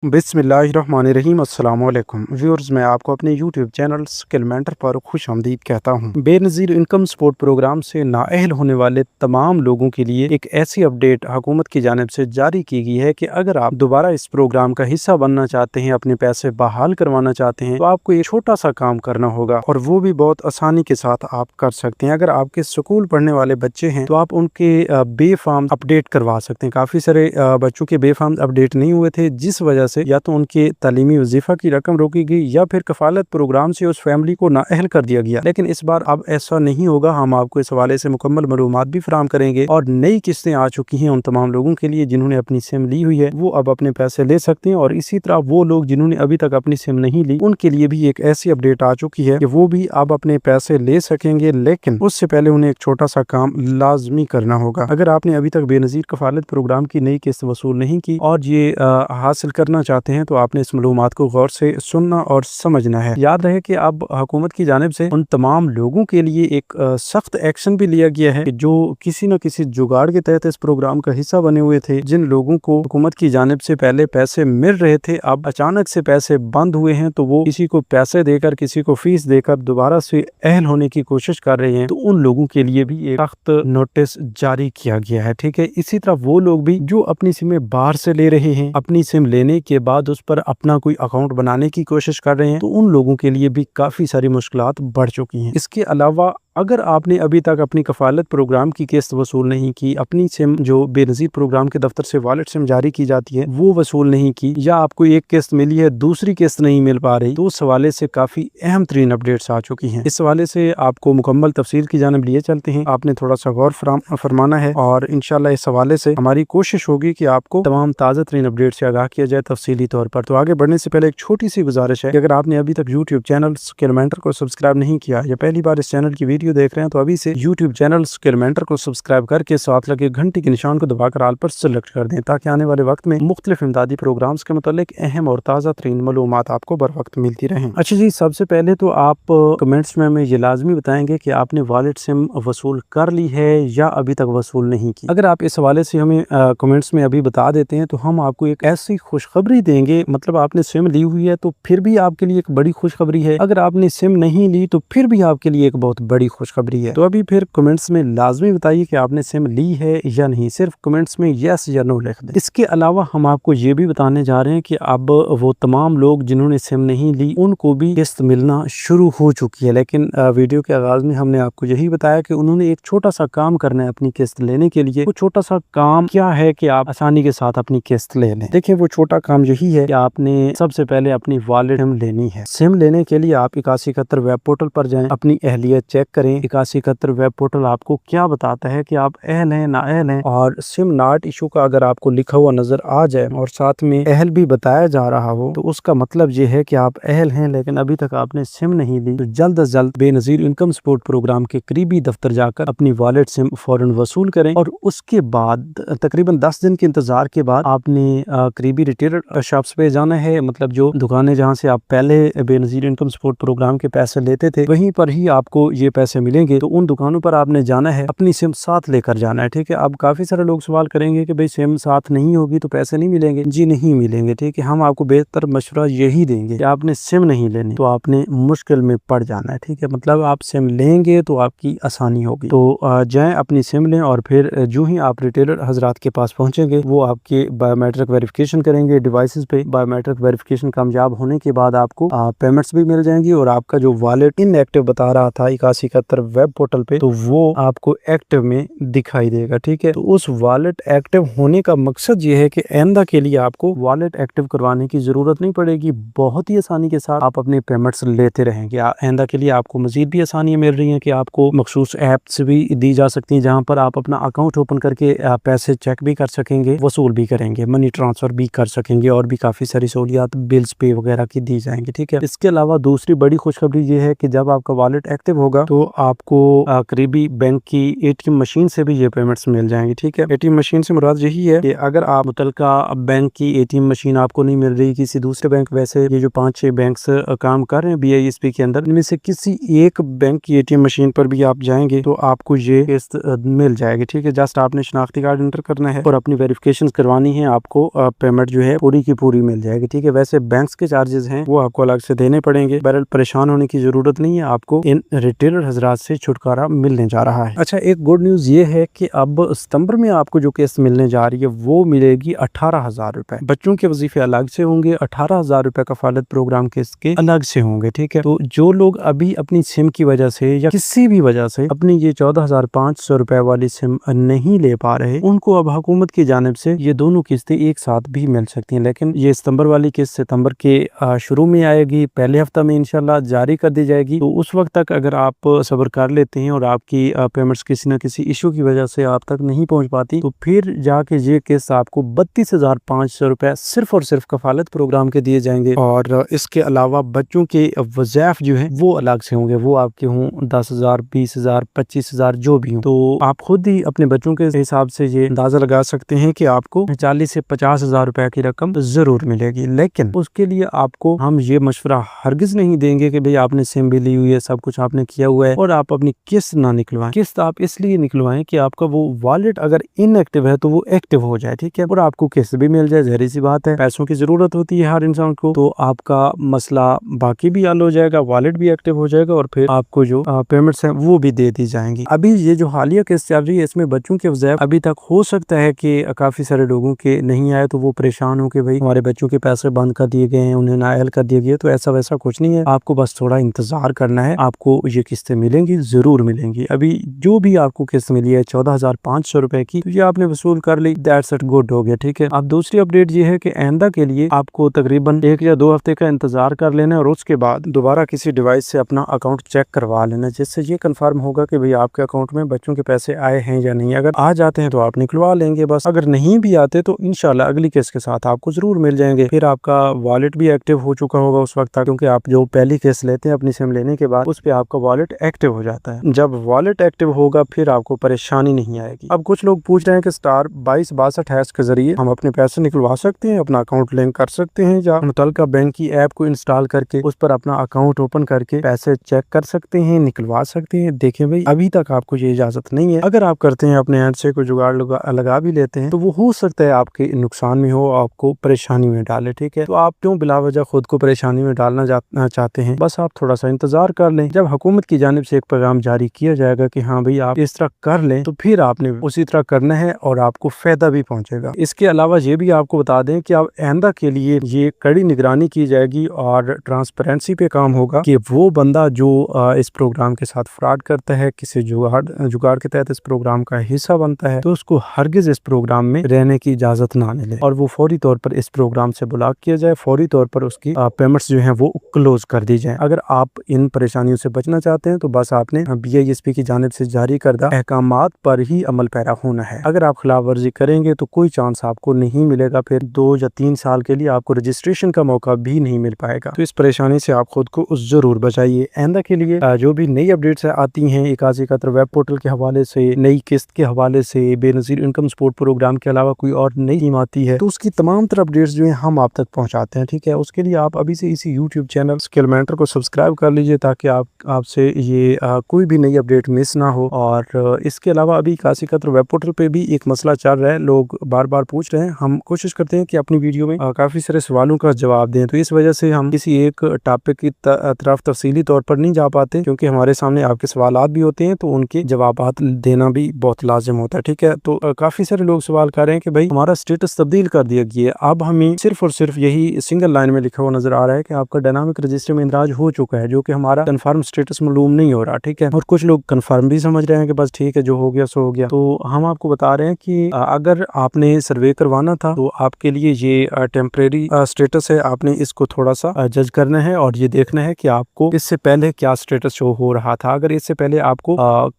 बिस्मिल्लाहिर्रहमानिर्रहीम। अस्सलाम वालेकुम व्यूअर्स, मैं आपको अपने यूट्यूब चैनल स्किल मेंटर पर खुश आमदीद कहता हूँ। बेनज़ीर इनकम सपोर्ट प्रोग्राम से नाअहल होने वाले तमाम लोगों के लिए एक ऐसी अपडेट हुकूमत की जानिब से जारी की गई है कि अगर आप दोबारा इस प्रोग्राम का हिस्सा बनना चाहते हैं, अपने पैसे बहाल करवाना चाहते हैं, तो आपको एक छोटा सा काम करना होगा और वो भी बहुत आसानी के साथ आप कर सकते हैं। अगर आपके स्कूल पढ़ने वाले बच्चे हैं तो आप उनके बे फॉर्म अपडेट करवा सकते हैं। काफ़ी सारे बच्चों के बे फॉर्म अपडेट नहीं हुए थे, जिस वजह से या तो उनके तालीमी वजीफा की रकम रोकी गई या फिर कफालत प्रोग्राम से उस फैमिली को नाअहल कर दिया गया। लेकिन इस बार अब ऐसा नहीं होगा। हम आपको इस हवाले से मुकम्मल मालूमात भी फराहम करेंगे और नई किस्तें आ चुकी हैं उन तमाम लोगों के लिए जिन्होंने अपनी सिम ली हुई है, वो अब अपने पैसे ले सकते हैं। और इसी तरह वो लोग जिन्होंने अभी तक अपनी सिम नहीं ली, उनके लिए भी एक ऐसी अपडेट आ चुकी है कि वो भी अब अपने पैसे ले सकेंगे, लेकिन उससे पहले उन्हें एक छोटा सा काम लाजमी करना होगा। अगर आपने अभी तक बेनज़ीर कफालत प्रोग्राम की नई किस्त वसूल नहीं की और ये हासिल करना चाहते हैं, तो आपने इस मालूमात को गौर से सुनना और समझना है। याद रहे कि अब हुकूमत की जानिब से उन तमाम लोगों के लिए एक सख्त एक्शन भी लिया गया है कि जो किसी न किसी जुगाड़ के तहत इस प्रोग्राम का हिस्सा बने हुए थे। जिन लोगों को हुकूमत की जानिब से पहले पैसे मिल रहे थे, अब अचानक से पैसे बंद हुए हैं, तो वो किसी को पैसे देकर, किसी को फीस देकर दोबारा से अहल होने की कोशिश कर रहे हैं, तो उन लोगों के लिए भी एक सख्त नोटिस जारी किया गया है। ठीक है। इसी तरह वो लोग भी जो अपनी सिमें बाहर से ले रहे हैं, अपनी सिम लेने के बाद उस पर अपना कोई अकाउंट बनाने की कोशिश कर रहे हैं, तो उन लोगों के लिए भी काफी सारी मुश्किलात बढ़ चुकी हैं। इसके अलावा अगर आपने अभी तक अपनी कफालत प्रोग्राम की किस्त वसूल नहीं की, अपनी सिम जो बेनज़ीर प्रोग्राम के दफ्तर से वॉलेट सिम जारी की जाती है वो वसूल नहीं की, या आपको एक किस्त मिली है दूसरी किस्त नहीं मिल पा रही, तो उस हवाले से काफी अहम तरीन अपडेट्स आ चुकी हैं। इस हवाले से आपको मुकम्मल तफसील की जानिब लिए चलते हैं। आपने थोड़ा सा गौर फरमाना है और इंशाल्लाह इस हवाले से हमारी कोशिश होगी कि आपको तमाम ताज़ा तरीन अपडेट से आगाह किया जाए तफसीली तौर पर। तो आगे बढ़ने से पहले एक छोटी सी गुजारिश है कि अगर आपने अभी तक यूट्यूब चैनल स्किल मेंटर को सब्सक्राइब नहीं किया या पहली बार इस चैनल की वीडियो देख रहे हैं, तो अभी से यूट्यूब चैनल स्किल मेंटर को सब्सक्राइब करके साथ लगे घंटी के निशान को दबाकर आल पर सेलेक्ट कर दें, ताकि आने वाले वक्त में मुख्तलिफ इमदादी प्रोग्राम्स के मुतालिक अहम और ताज़ा तरीन मालूमात आपको बर वक्त मिलती रहें। अच्छा जी, सबसे पहले तो आप कमेंट्स में हमें ये लाजमी बताएंगे कि आपने वॉलेट सिम वसूल कर ली है या अभी तक वसूल नहीं की। अगर आप इस हवाले से हमें कमेंट्स में अभी बता देते हैं, तो हम आपको एक ऐसी खुशखबरी देंगे। मतलब आपने सिम ली हुई है तो फिर भी आपके लिए एक बड़ी खुशखबरी है, अगर आपने सिम नहीं ली तो फिर भी आपके लिए एक बहुत बड़ी खुशखबरी है। तो अभी फिर कमेंट्स में लाजमी बताइए कि आपने सिम ली है या नहीं। सिर्फ कमेंट्स में यस या नो लिख दें। इसके अलावा हम आपको ये भी बताने जा रहे हैं कि अब वो तमाम लोग जिन्होंने सिम नहीं ली, उनको भी किस्त मिलना शुरू हो चुकी है। लेकिन वीडियो के आगाज में हमने आपको यही बताया कि उन्होंने एक छोटा सा काम करना है अपनी किस्त लेने के लिए। वो छोटा सा काम क्या है कि आप आसानी के साथ अपनी किस्त ले लें। देखिए, वो छोटा काम यही है कि आपने सबसे पहले अपनी वॉलेट सिम लेनी है। सिम लेने के लिए आप 8171 वेब पोर्टल पर जाएं, अपनी अहलियत चेक करें। 8171 वेब पोर्टल आपको क्या बताता है कि आप अहल हैं ना अहल हैं, और सिम नॉट इशू का अगर आपको लिखा हुआ नजर आ जाए और साथ में अहल भी बताया जा रहा हो, तो उसका मतलब ये है कि आप अहल हैं, लेकिन अभी तक आपने सिम नहीं ली। तो जल्द अज जल्द बेनज़ीर इनकम सपोर्ट प्रोग्राम के करीबी दफ्तर जाकर अपनी वॉलेट सिम फौरन वसूल करें, और उसके बाद तकरीबन 10 दिन के इंतजार के बाद आपने करीबी रिटेलर शॉप्स पे जाना है। मतलब जो दुकानें जहाँ से आप पहले बेनज़ीर इनकम सपोर्ट प्रोग्राम के पैसे लेते थे, वहीं पर ही आपको ये पैसे मिलेंगे। तो उन दुकानों पर आपने जाना है, अपनी सिम साथ लेकर जाना है। ठीक है। अब काफी सारे लोग सवाल करेंगे कि भाई सिम साथ नहीं होगी तो पैसे नहीं मिलेंगे। जी नहीं मिलेंगे। ठीक है। हम आपको बेहतर मशवरा यही देंगे कि आपने सिम नहीं लेनी तो आपने मुश्किल में पड़ जाना है। ठीक है। मतलब आप सिम लेंगे तो आपकी आसानी होगी। तो जाएं अपनी सिम लें, और फिर जो ही आप रिटेलर हजरात के पास पहुंचेंगे, वो आपके बायोमेट्रिक वेरिफिकेशन करेंगे डिवाइसेस पे। बायोमेट्रिक वेरिफिकेशन कामयाब होने के बाद आपको पेमेंट्स भी मिल जाएंगी, और आपका जो वॉलेट इनएक्टिव बता रहा था 8171 वेब पोर्टल पे, तो वो आपको एक्टिव में दिखाई देगा। ठीक है। तो उस वॉलेट एक्टिव होने का मकसद ये है कि आइंदा के लिए आपको वॉलेट एक्टिव करवाने की जरूरत नहीं पड़ेगी। बहुत ही आसानी के साथ आप अपने पेमेंट्स लेते रहेंगे। आइंदा के लिए आपको मजीद भी आसानियां मिल रही हैं कि आपको मखसूस ऐप्स भी दी जा सकती हैं, जहां पर आप अपना अकाउंट ओपन करके पैसे चेक भी कर सकेंगे, वसूल भी करेंगे, मनी ट्रांसफर भी कर सकेंगे, और भी काफी सारी सहूलियात बिल्स पे वगैरह की दी जाएंगी। ठीक है। इसके अलावा दूसरी बड़ी खुशखबरी ये है कि जब आपका वॉलेट एक्टिव होगा तो आपको करीबी बैंक की एटीएम मशीन से भी ये पेमेंट्स मिल जाएंगी। ठीक है, एटीएम मशीन से मुराद यही है कि अगर आप मुतलका बैंक की एटीएम मशीन आपको नहीं मिल रही किसी दूसरे बैंक, वैसे ये जो 5-6 बैंक्स काम कर रहे हैं BISP के अंदर, इनमें से किसी एक बैंक की एटीएम मशीन पर भी आप जाएंगे तो आपको ये किस्त मिल जाएगी। ठीक है, जस्ट आपने शनाख्ती कार्ड एंटर करना है और अपनी वेरिफिकेशन करवानी है, आपको पेमेंट जो है पूरी की पूरी मिल जाएगी। ठीक है, वैसे बैंक्स के चार्जेस हैं वो आपको अलग से देने पड़ेंगे। बहरहाल परेशान होने की जरूरत नहीं है, आपको इन रिटेलर हजरात से छुटकारा मिलने जा रहा है। अच्छा, एक गुड न्यूज ये है कि अब सितंबर में आपको जो किस्त मिलने जा रही है वो मिलेगी 18,000 रुपए। बच्चों के वजीफे अलग से होंगे, 18,000 रुपए कफालत प्रोग्राम किस्त के अलग से होंगे। ठीक है, तो जो लोग अभी अपनी सिम की वजह से या किसी भी वजह से अपनी ये 14,500 रुपए वाली सिम नहीं ले पा रहे, उनको अब हुकूमत की जानिब से ये दोनों किस्तें एक साथ भी मिल सकती हैं। लेकिन ये सितंबर वाली किस्त सितंबर के शुरू में आएगी, पहले हफ्ता में इंशाल्लाह जारी कर दी जाएगी। तो उस वक्त तक अगर आप सब्र कर लेते हैं और आपकी पेमेंट्स किसी न किसी इशू की वजह से आप तक नहीं पहुंच पाती, तो फिर जाके ये किस्त आपको 32,500 रुपए सिर्फ और सिर्फ कफालत प्रोग्राम के दिए जाएंगे। और इसके अलावा बच्चों के वज़ाइफ जो है वो अलग से होंगे, वो आपके हों 10,000, 20,000, 25,000 जो भी हो। तो आप खुद ही अपने बच्चों के हिसाब से ये अंदाजा लगा सकते हैं कि आपको 40 से 50,000 रुपए की रकम जरूर मिलेगी। लेकिन उसके लिए आपको हम ये मशवरा हरगिज नहीं देंगे कि भाई आपने सिम भी ली हुई है, सब कुछ आपने किया हुआ है और आप अपनी किस्त ना निकलवाएं। किस्त आप इसलिए निकलवाएं कि आपका वो वॉलेट अगर इनएक्टिव है तो वो एक्टिव हो जाए। ठीक है, और आपको किस्त भी मिल जाए। जहरी सी बात है, पैसों की जरूरत होती है हर इंसान को, तो आपका मसला बाकी भी हल हो जाएगा, वॉलेट भी एक्टिव हो जाएगा और फिर आपको जो पेमेंट्स हैं वो भी दे दी जाएंगी। अभी ये जो हालिया किस्त चल रही है इसमें बच्चों के वज़ाइफ अभी तक हो सकता है कि काफी सारे लोगों के नहीं आए, तो वो परेशान हो के भाई हमारे बच्चों के पैसे बंद कर दिए गए हैं, उन्हें नाअहल कर दिया गया। तो ऐसा वैसा कुछ नहीं है, आपको बस थोड़ा इंतजार करना है, आपको ये किस्तें मिलेंगी, जरूर मिलेंगी। अभी जो भी आपको किस्त मिली है 14,500 रुपए की, तो ये आपने वसूल कर ली, दैट्स इट, गुड हो गया। ठीक है, अब दूसरी अपडेट ये है कि आइंदा के लिए आपको तकरीबन 1 या 2 हफ्ते का इंतजार कर लेना और उसके बाद दोबारा किसी डिवाइस से अपना अकाउंट चेक करवा लेना, जिससे ये कंफर्म होगा कि भाई आपके अकाउंट में बच्चों के पैसे आए हैं या नहीं। अगर आ जाते हैं तो आप निकलवा लेंगे बस, अगर नहीं भी आते तो इंशाल्लाह अगली किस्त के साथ आपको जरूर मिल जाएंगे। फिर आपका वॉलेट भी एक्टिव हो चुका होगा उस वक्त तक, क्योंकि आप जो पहली किस्त लेते हैं अपनी सिम लेने के बाद उस पे आपका वॉलेट एक्टिव हो जाता है। जब वॉलेट एक्टिव होगा फिर आपको परेशानी नहीं आएगी। अब कुछ लोग पूछ रहे हैं कि स्टार 2262 के जरिए हम अपने पैसे निकलवा सकते हैं, अपना अकाउंट लिंक कर सकते हैं, या मुतलका बैंक की ऐप को इंस्टॉल करके उस पर अपना अकाउंट ओपन करके पैसे चेक कर सकते हैं, निकलवा सकते हैं। देखें भाई, अभी तक आपको ये इजाजत नहीं है। अगर आप करते हैं अपने एंड से कोई जुगाड़ लगा भी लेते हैं तो वो हो सकता है आपके नुकसान में हो, आपको परेशानी में डाले। ठीक है, तो आप क्यों बिलावजह खुद को परेशानी में डालना चाहते हैं? बस आप थोड़ा सा इंतजार कर लें, जब हुकूमत की जानिब से एक पैगाम जारी किया जाएगा कि हाँ भाई आप इस तरह कर लें, तो फिर आपने उसी तरह करना है और आपको फायदा भी पहुंचेगा। इसके अलावा ये भी आपको बता दें कि आप आइंदा के लिए ये कड़ी निगरानी की जाएगी और ट्रांसपेरेंसी पे काम होगा कि वो बंदा जो इस प्रोग्राम के साथ फ्रॉड करता है, किसी जुगाड़ के तहत इस प्रोग्राम का हिस्सा बनता है, तो उसको हरगिज इस प्रोग्राम में रहने की इजाजत ना मिले और वो फौरी तौर पर इस प्रोग्राम से ब्लॉक किया जाए, फौरी तौर पर उसकी पेमेंट्स जो हैं वो क्लोज कर दी जाए। अगर आप इन परेशानियों से बचना चाहते हैं तो बस आपने BISP की जानिब से जारी करदा अहकामात पर ही अमल पैरा होना है। अगर आप खिलाफ वर्जी करेंगे तो कोई चांस आपको नहीं मिलेगा, फिर 2 या 3 साल के लिए आपको रजिस्ट्रेशन का मौका भी नहीं मिल पाएगा। तो इस परेशानी से आप खुद को जरूर बचाइए। आइंदा के लिए जो भी नई अपडेट्स आती हैं 8171 वेब पोर्टल के हवाले से, नई किस्त के हवाले से, बेनज़ीर इनकम सपोर्ट प्रोग्राम के अलावा कोई और नई स्कीम आती है, तो उसकी तमाम तरह अपडेट्स जो है हम आप तक पहुंचाते हैं। ठीक है, उसके लिए आप अभी से इसी यूट्यूब चैनल स्किल मेंटर को सब्सक्राइब कर लीजिए ताकि आपसे ये कोई भी नई अपडेट मिस ना हो। और इसके अलावा अभी 8171 वेब पोर्टल पे भी एक मसला चल रहा है, लोग बार बार पूछ रहे हैं, हम कोशिश करते हैं कि अपनी वीडियो में काफी सारे सवालों का जवाब दें, तो इस वजह से हम किसी एक टॉपिक की तरफ तफसीली तौर पर नहीं जा पाते, क्योंकि हमारे सामने आपके सवालात भी होते हैं तो उनके जवाबात देना भी बहुत लाजिम होता है। ठीक है, तो काफी सारे लोग सवाल कर रहे हैं कि भाई हमारा स्टेटस तब्दील कर दिया गया, अब हमें सिर्फ और सिर्फ यही सिंगल लाइन में लिखा हुआ नजर आ रहा है कि आपका डायनामिक रजिस्टर में इंदराज हो चुका है, जो कि हमारा कंफर्म स्टेटस मालूम नहीं हो रहा। ठीक है, और कुछ लोग कंफर्म भी समझ रहे हैं कि बस ठीक है, जो हो गया सो हो गया। तो हम आपको बता रहे हैं कि अगर आपने सर्वे करवाना था तो आपके लिए ये टेम्परेरी स्टेटस है, आपने इसको थोड़ा सा जज करना है और ये देखना है कि आपको इससे पहले क्या स्टेटस शो हो रहा था। अगर इससे पहले आपको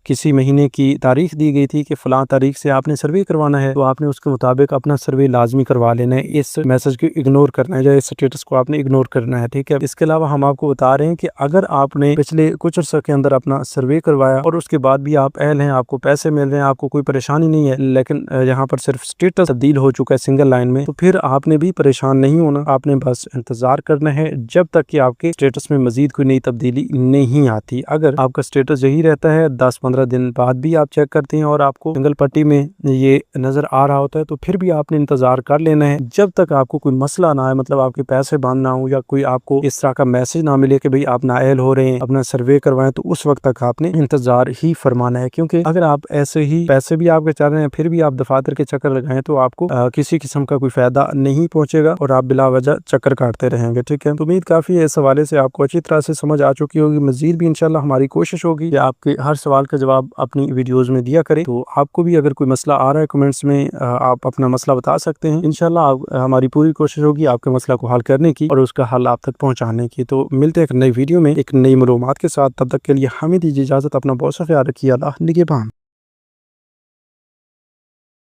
किसी महीने की तारीख दी गई थी कि फलां तारीख से आपने सर्वे करवाना है, तो आपने उसके मुताबिक अपना सर्वे लाजमी करवा लेना है, इस मैसेज को इग्नोर करना है या इस स्टेटस को आपने इग्नोर करना है। ठीक है, इसके अलावा हम आपको बता रहे हैं कि अगर आपने पिछले कुछ अर्से के अंदर अपना सर्वे करवाया और उसके बाद भी आप अहल हैं, आपको पैसे मिल रहे हैं, आपको कोई परेशानी नहीं है, लेकिन यहाँ पर सिर्फ स्टेटस तब्दील हो चुका है सिंगल लाइन में, तो फिर आपने भी परेशान नहीं होना। आपने बस इंतजार करना है जब तक कि आपके स्टेटस में मजीद कोई नई तब्दीली नहीं आती। अगर आपका स्टेटस यही रहता है, 10-15 दिन बाद भी आप चेक करते हैं और आपको सिंगल पट्टी में ये नजर आ रहा होता है, तो फिर भी आपने इंतजार कर लेना है जब तक आपको कोई मसला ना आए, मतलब आपके पैसे बंद ना हो या कोई आपको इस तरह का मैसेज ना मिले कि भाई आप नाअहल हो रहे हैं, अपना सर्वे करवाएं, तो उस वक्त तक आपने इंतजार ही फरमाना है। क्योंकि अगर आप ऐसे ही पैसे भी आपके चल रहे हैं फिर भी आप दफातर के चक्कर लगाएं तो आपको किसी किस्म का कोई फायदा नहीं पहुंचेगा और आप बिला वजह चक्कर काटते रहेंगे। ठीक है, तो उम्मीद काफी है इस हवाले से आपको अच्छी तरह से समझ आ चुकी होगी। मजीद भी इंशाल्लाह हमारी कोशिश होगी कि आपके हर सवाल का जवाब अपनी वीडियोज में दिया करें। तो आपको भी अगर कोई मसला आ रहा है कमेंट्स में आप अपना मसला बता सकते हैं। इंशाल्लाह हमारी पूरी कोशिश होगी आपके मसला को हल करने की और उसका हल आप तक पहुंचाने की। तो मिलते हैं एक नई वीडियो में एक नई मालूमात के साथ, तब तक के लिए हमें दीजिए इजाजत। अपना बहुत सा ख्याल रखिए। अल्लाह निगहबान।